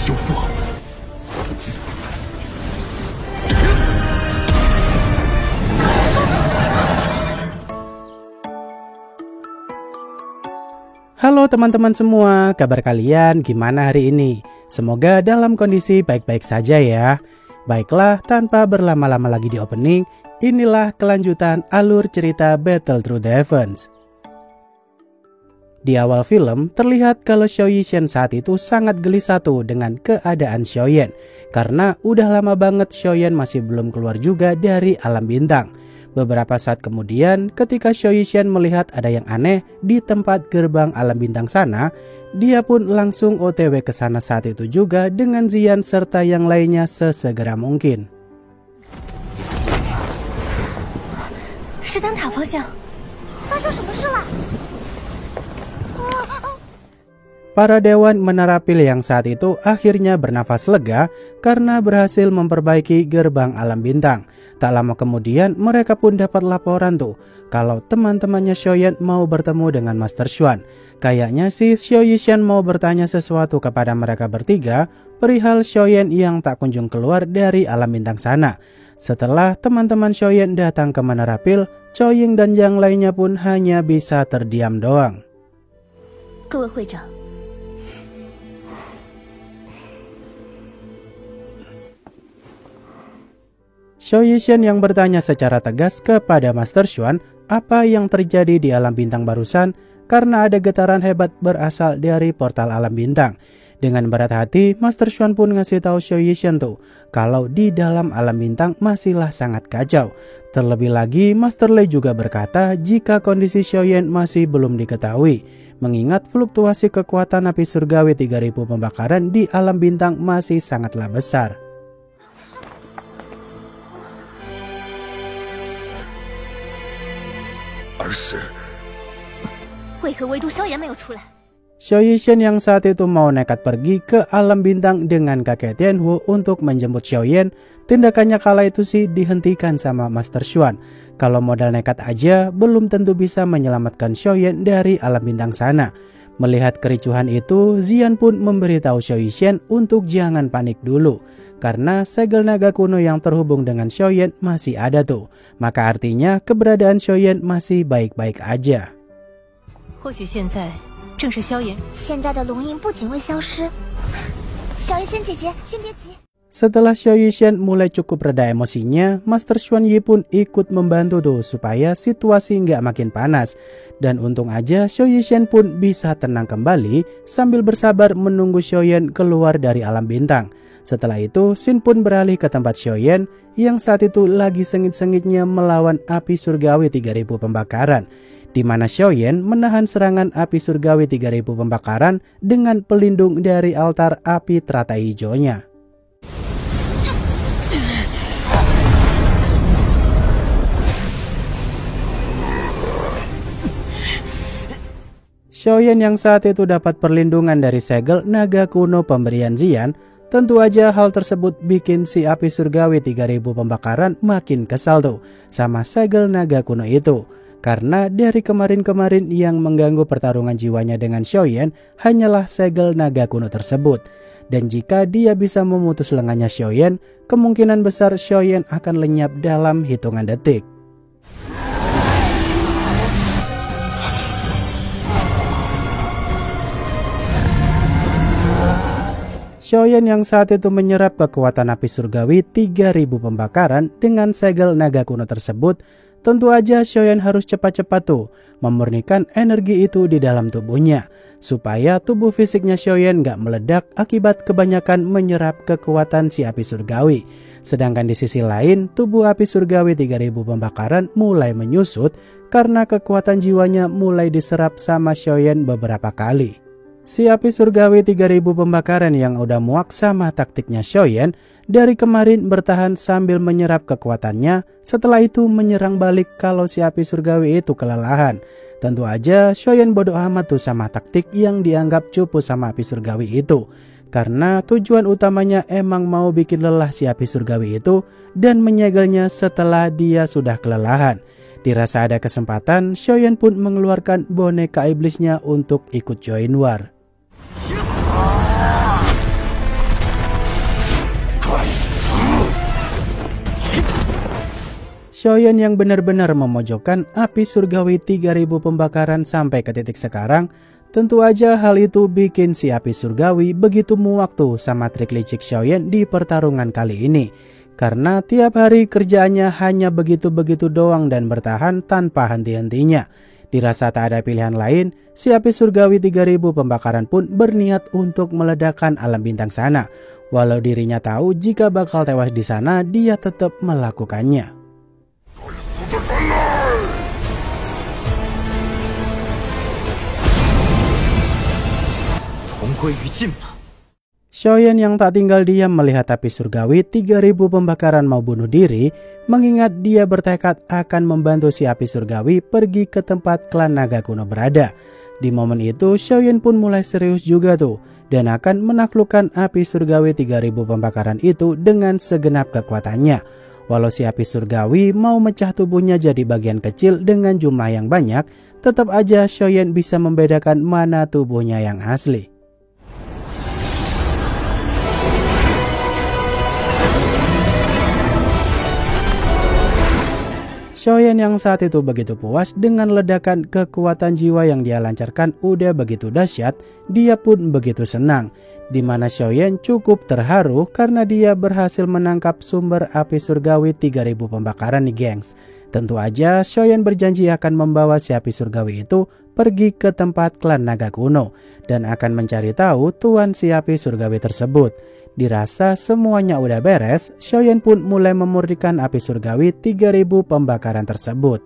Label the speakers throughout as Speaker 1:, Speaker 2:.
Speaker 1: 修复。
Speaker 2: Halo teman-teman semua, kabar kalian gimana hari ini? Semoga dalam kondisi baik-baik saja ya. Baiklah, tanpa berlama-lama lagi di opening, inilah kelanjutan alur cerita Battle Through the Heavens. Di awal film, terlihat kalau Xiao Yishan saat itu sangat gelisah tuh dengan keadaan Xiaoyan. Karena udah lama banget Xiaoyan masih belum keluar juga dari alam bintang. Beberapa saat kemudian, ketika Xiao Yishan melihat ada yang aneh di tempat gerbang alam bintang sana, dia pun langsung OTW ke sana saat itu juga dengan Ziyan serta yang lainnya sesegera mungkin. Para dewan menarapil yang saat itu akhirnya bernafas lega karena berhasil memperbaiki gerbang alam bintang. Tak lama kemudian mereka pun dapat laporan tuh kalau teman-temannya Xiaoyan mau bertemu dengan Master Xuan. Kayaknya si Xiao Yishan mau bertanya sesuatu kepada mereka bertiga perihal Xiaoyan yang tak kunjung keluar dari alam bintang sana. Setelah teman-teman Xiaoyan datang ke menarapil, Chou Ying dan yang lainnya pun hanya bisa terdiam doang. Xiao Yishan yang bertanya secara tegas kepada Master Xuan apa yang terjadi di alam bintang barusan karena ada getaran hebat berasal dari portal alam bintang. Dengan berat hati, Master Xuan pun ngasih tahu Xiao Yishan tuh kalau di dalam alam bintang masihlah sangat kacau. Terlebih lagi, Master Lei juga berkata jika kondisi Xiaoyan masih belum diketahui, mengingat fluktuasi kekuatan api surgawi 3000 pembakaran di alam bintang masih sangatlah besar. Xiao Yishan yang saat itu mau nekat pergi ke alam bintang dengan kakek Tianhu untuk menjemput Xiaoyan, tindakannya kala itu sih dihentikan sama Master Xuan. Kalau modal nekat aja belum tentu bisa menyelamatkan Xiaoyan dari alam bintang sana. Melihat kericuhan itu, Ziyan pun memberitahu Xiao Yishan untuk jangan panik dulu. Karena segel naga kuno yang terhubung dengan Xiaoyan masih ada tuh. Maka artinya keberadaan Xiaoyan masih baik-baik aja. Setelah Xiao Yishan mulai cukup reda emosinya, Master Xuan Yi pun ikut membantu tuh supaya situasi nggak makin panas. Dan untung aja Xiao Yishan pun bisa tenang kembali sambil bersabar menunggu Xiaoyan keluar dari alam bintang. Setelah itu, Xin pun beralih ke tempat Xiaoyan yang saat itu lagi sengit-sengitnya melawan api surgawi 3000 pembakaran. Di mana Xiaoyan menahan serangan api surgawi 3000 pembakaran dengan pelindung dari altar api teratai hijaunya. Xiaoyan yang saat itu dapat perlindungan dari segel naga kuno pemberian Ziyan. Tentu aja hal tersebut bikin si api surgawi 3000 pembakaran makin kesal tuh sama segel naga kuno itu. Karena dari kemarin-kemarin yang mengganggu pertarungan jiwanya dengan Xiaoyan hanyalah segel naga kuno tersebut. Dan jika dia bisa memutus lengannya Xiaoyan, kemungkinan besar Xiaoyan akan lenyap dalam hitungan detik. Xiaoyan yang saat itu menyerap kekuatan api surgawi 3000 pembakaran dengan segel naga kuno tersebut, tentu aja Xiaoyan harus cepat-cepat tuh memurnikan energi itu di dalam tubuhnya, supaya tubuh fisiknya Xiaoyan nggak meledak akibat kebanyakan menyerap kekuatan si api surgawi. Sedangkan di sisi lain, tubuh api surgawi 3000 pembakaran mulai menyusut karena kekuatan jiwanya mulai diserap sama Xiaoyan beberapa kali. Si api surgawi 3000 pembakaran yang udah muak sama taktiknya Xiaoyan dari kemarin bertahan sambil menyerap kekuatannya, setelah itu menyerang balik kalau si api surgawi itu kelelahan. Tentu aja Xiaoyan bodoh amat tuh sama taktik yang dianggap cupu sama api surgawi itu. Karena tujuan utamanya emang mau bikin lelah si api surgawi itu dan menyegelnya setelah dia sudah kelelahan. Dirasa ada kesempatan, Xiaoyan pun mengeluarkan boneka iblisnya untuk ikut join war. Xiaoyan yang benar-benar memojokkan api surgawi 3000 pembakaran sampai ke titik sekarang, tentu aja hal itu bikin si api surgawi begitu muak tuh sama trik licik Xiaoyan di pertarungan kali ini. Karena tiap hari kerjaannya hanya begitu-begitu doang dan bertahan tanpa henti-hentinya. Dirasa tak ada pilihan lain, si api surgawi 3000 pembakaran pun berniat untuk meledakkan alam bintang sana. Walau dirinya tahu jika bakal tewas di sana, dia tetap melakukannya. Xiaoyan yang tak tinggal diam melihat api surgawi 3000 pembakaran mau bunuh diri, mengingat dia bertekad akan membantu si api surgawi pergi ke tempat klan naga kuno berada. Di momen itu Xiaoyan pun mulai serius juga tuh, dan akan menaklukkan api surgawi 3000 pembakaran itu dengan segenap kekuatannya. Walau si api surgawi mau mecah tubuhnya jadi bagian kecil dengan jumlah yang banyak, tetap aja Xiaoyan bisa membedakan mana tubuhnya yang asli. Xiaoyan yang saat itu begitu puas dengan ledakan kekuatan jiwa yang dia lancarkan udah begitu dahsyat, dia pun begitu senang. Dimana Xiaoyan cukup terharu karena dia berhasil menangkap sumber api surgawi 3000 pembakaran nih gengs. Tentu aja Xiaoyan berjanji akan membawa si api surgawi itu pergi ke tempat klan naga kuno dan akan mencari tahu tuan si api surgawi tersebut. Dirasa semuanya udah beres, Xiaoyan pun mulai memurnikan api surgawi 3000 pembakaran tersebut.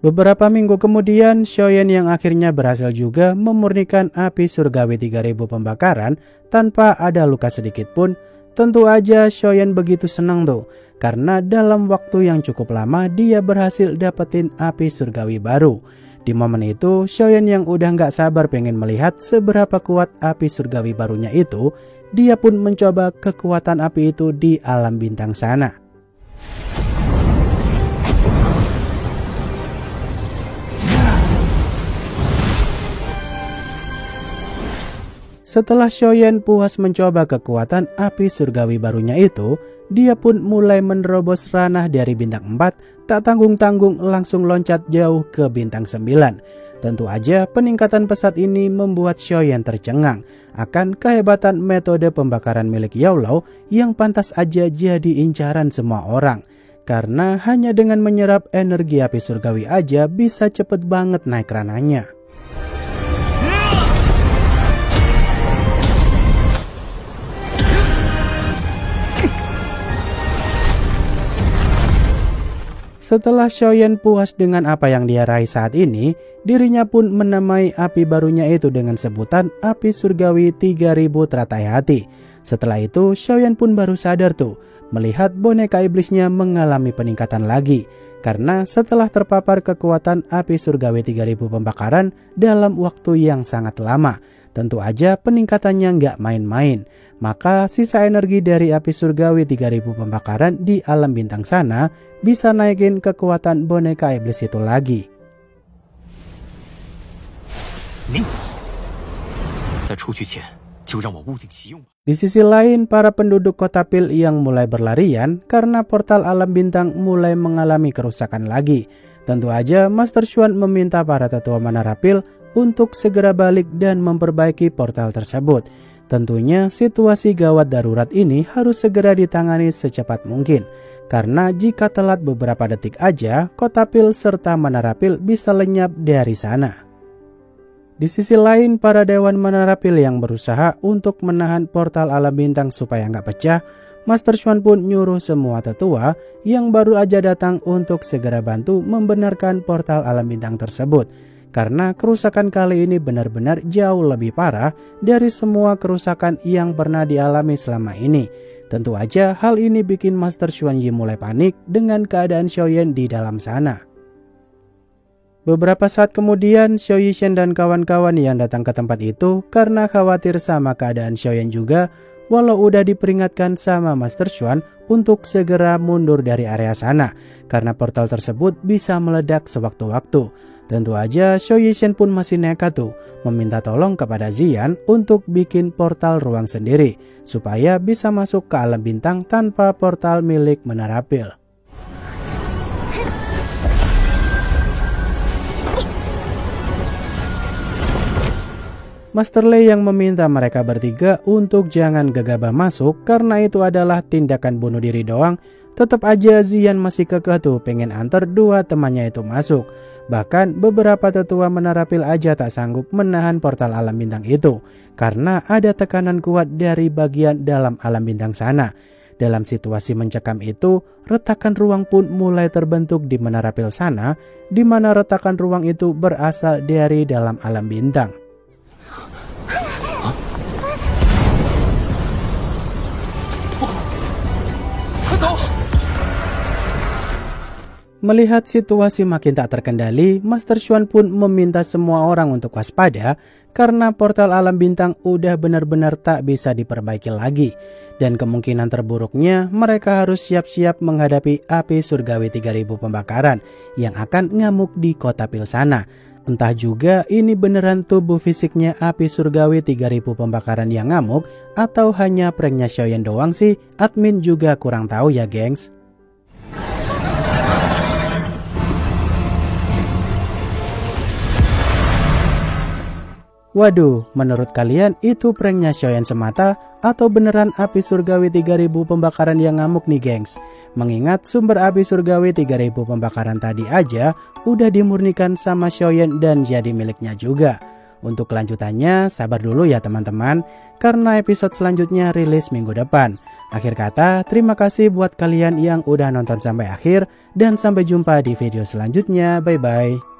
Speaker 2: Beberapa minggu kemudian, Xiaoyan yang akhirnya berhasil juga memurnikan api surgawi 3000 pembakaran tanpa ada luka sedikit pun. Tentu aja Xiaoyan begitu senang tuh, karena dalam waktu yang cukup lama dia berhasil dapetin api surgawi baru. Di momen itu Xiaoyan yang udah gak sabar pengen melihat seberapa kuat api surgawi barunya itu, dia pun mencoba kekuatan api itu di alam bintang sana. Setelah Xiaoyan puas mencoba kekuatan api surgawi barunya itu, dia pun mulai menerobos ranah dari bintang 4, tak tanggung-tanggung langsung loncat jauh ke bintang 9. Tentu aja peningkatan pesat ini membuat Xiaoyan tercengang akan kehebatan metode pembakaran milik Yao Lao yang pantas aja jadi incaran semua orang. Karena hanya dengan menyerap energi api surgawi aja bisa cepet banget naik ranahnya. Setelah Xiaoyan puas dengan apa yang dia raih saat ini, dirinya pun menamai api barunya itu dengan sebutan api surgawi 3000 teratai hati. Setelah itu Xiaoyan pun baru sadar tuh, melihat boneka iblisnya mengalami peningkatan lagi. Karena setelah terpapar kekuatan api surgawi 3000 pembakaran dalam waktu yang sangat lama, tentu aja peningkatannya nggak main-main. Maka sisa energi dari api surgawi 3000 pembakaran di alam bintang sana bisa naikin kekuatan boneka iblis itu lagi. Di sisi lain, para penduduk kota Pil yang mulai berlarian karena portal alam bintang mulai mengalami kerusakan lagi. Tentu aja Master Xuan meminta para tetua Menara Pil untuk segera balik dan memperbaiki portal tersebut. Tentunya situasi gawat darurat ini harus segera ditangani secepat mungkin. Karena jika telat beberapa detik aja, kota Pil serta Menara Pil bisa lenyap dari sana. Di sisi lain, para Dewan Menara Pil yang berusaha untuk menahan portal alam bintang supaya nggak pecah, Master Xuan pun nyuruh semua tetua yang baru aja datang untuk segera bantu membenarkan portal alam bintang tersebut. Karena kerusakan kali ini benar-benar jauh lebih parah dari semua kerusakan yang pernah dialami selama ini. Tentu aja hal ini bikin Master Xuan Yi mulai panik dengan keadaan Xiaoyan di dalam sana. Beberapa saat kemudian Xiao Yishen dan kawan-kawan yang datang ke tempat itu karena khawatir sama keadaan Xiaoyan juga, walau udah diperingatkan sama Master Xuan untuk segera mundur dari area sana karena portal tersebut bisa meledak sewaktu-waktu. Tentu aja Xiao Yishen pun masih nekat tuh meminta tolong kepada Xian untuk bikin portal ruang sendiri supaya bisa masuk ke alam bintang tanpa portal milik Menara Pil. Master Lei yang meminta mereka bertiga untuk jangan gegabah masuk karena itu adalah tindakan bunuh diri doang. Tetap aja Xian masih kekeh tuh pengen antar dua temannya itu masuk. Bahkan beberapa tetua Menara Pil aja tak sanggup menahan portal alam bintang itu karena ada tekanan kuat dari bagian dalam alam bintang sana. Dalam situasi mencekam itu, retakan ruang pun mulai terbentuk di Menara Pil sana, di mana retakan ruang itu berasal dari dalam alam bintang. Melihat situasi makin tak terkendali, Master Xuan pun meminta semua orang untuk waspada karena portal alam bintang udah benar-benar tak bisa diperbaiki lagi. Dan kemungkinan terburuknya mereka harus siap-siap menghadapi api surgawi 3000 pembakaran yang akan ngamuk di kota Pil sana. Entah juga ini beneran tubuh fisiknya api surgawi 3000 pembakaran yang ngamuk atau hanya pranknya Xiaoyan doang sih, admin juga kurang tahu ya gengs. Waduh, menurut kalian itu pranknya Xiaoyan semata atau beneran api surgawi 3000 pembakaran yang ngamuk nih gengs? Mengingat sumber api surgawi 3000 pembakaran tadi aja udah dimurnikan sama Xiaoyan dan jadi miliknya juga. Untuk kelanjutannya sabar dulu ya teman-teman, karena episode selanjutnya rilis minggu depan. Akhir kata, terima kasih buat kalian yang udah nonton sampai akhir dan sampai jumpa di video selanjutnya. Bye bye.